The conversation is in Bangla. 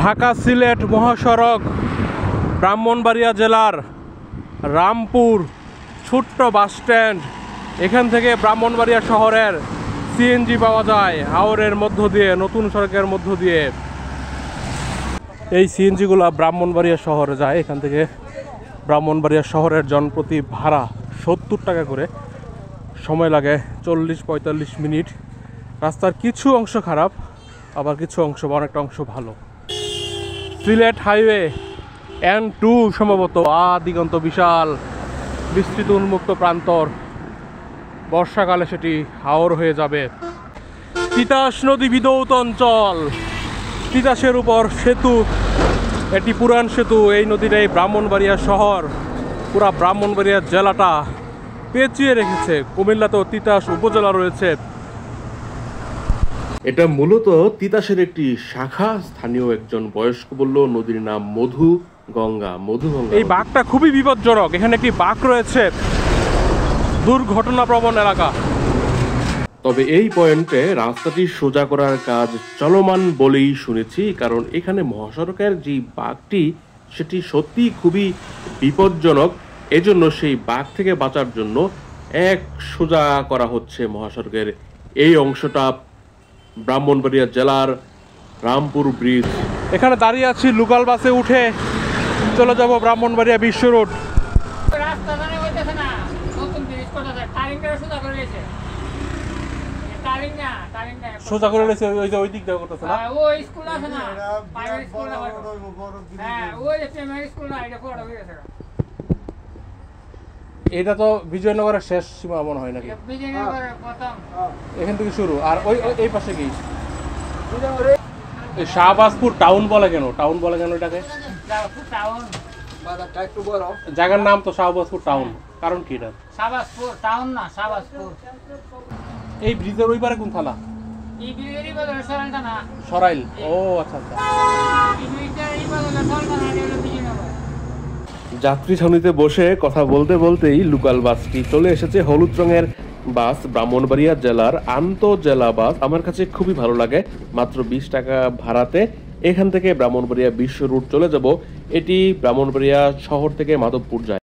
ঢাকা সিলেট মহাসড়ক ব্রাহ্মণবাড়িয়া জেলার রামপুর ছোট্ট বাস স্ট্যান্ড, এখান থেকে ব্রাহ্মণবাড়িয়া শহরের সিএনজি পাওয়া যায় হাওরের মধ্য দিয়ে, নতুন সড়কের মধ্য দিয়ে। এই সিএনজিগুলো ব্রাহ্মণবাড়িয়া শহরে যায়। এখান থেকে ব্রাহ্মণবাড়িয়া শহরের জনপ্রতি ভাড়া 70 টাকা করে। সময় লাগে 40-45 মিনিট। রাস্তার কিছু অংশ খারাপ, আবার কিছু অংশ অনেকটা অংশ ভালো। সিলেট হাইওয়ে N2 সম্ভবত। দিগন্ত বিশাল, বিস্তৃত উন্মুক্ত প্রান্তর। বর্ষাকালে সেটি হাওর হয়ে যাবে। তিতাস নদী বিধৌত অঞ্চল, তিতাসের উপর সেতু, এটি পুরান সেতু। এই নদীটাই ব্রাহ্মণবাড়িয়া শহর, পুরা ব্রাহ্মণবাড়িয়া জেলাটা পেঁচিয়ে রেখেছে। কুমিল্লাতেও তিতাস উপজেলা রয়েছে। এটা মূলত তিতাসের একটি শাখা। স্থানীয় একজন বয়স্ক বলল নদীর নাম মধু গঙ্গা। এই বাঁকটা খুবই বিপজ্জনক। এখানে একটি বাঁক রয়েছে, দুর্ঘটনাপ্রবণ এলাকা। তবে এই পয়েন্টে রাস্তাটি সোজা করার কাজ চলমান বলেই শুনেছি, কারণ এখানে মহাসড়কের যে বাঁকটি সেটি সত্যি খুবই বিপজ্জনক। এজন্য সেই বাঁক থেকে বাঁচার জন্য সোজা করা হচ্ছে মহাসড়কের এই অংশটা। ব্রাহ্মণবাড়িয়া জেলার রামপুর ব্রিজ। এখানে দাঁড়িয়ে আছি, লোকাল বাসে উঠে চলে যাব ব্রাহ্মণবাড়িয়া বিশ্ব রোড। সোজা করে লেছে ওই দিক দিয়ে করতেছে না। ওই স্কুল আছে না, প্রাইমারি স্কুল না, হ্যাঁ ওই যে প্রাইমারি স্কুল না, এটা বড় হয়ে গেছে। এটা তো বিজয়নগরের শেষ সীমা মনে হয় নাকি? বিজয়নগরের প্রথম, এখান থেকে শুরু। আর ওই এই পাশে কি শাহবাজপুর টাউন বলে কেন? টাউন বলে কেন এটাকে? শাহবাজপুর টাউন বাজারটা একটু বড়। জায়গার নাম তো শাহবাজপুর টাউন, কারণ কি এটা? শাহবাজপুর টাউন না, শাহবাজপুর। এই ব্রিজের ওই পারে কোন থানা? এই ব্রিজেরই বলে সরাইল থানা। সরাইল, ও আচ্ছা আচ্ছা। এই ব্রিজেরই বলে সরাইল থানা, এটা হলো বিজয়নগর। যাত্রী ছাউনিতে বসে কথা বলতে বলতেই লোকাল বাসটি চলে এসেছে। হলুদ রঙের বাস, ব্রাহ্মণবাড়িয়া জেলার আন্তঃজেলা বাস। আমার কাছে খুবই ভালো লাগে। মাত্র 20 টাকা ভাড়াতে এখান থেকে ব্রাহ্মণবাড়িয়া বিশ্ব রুট চলে যাব। এটি ব্রাহ্মণবাড়িয়া শহর থেকে মাধবপুর যায়।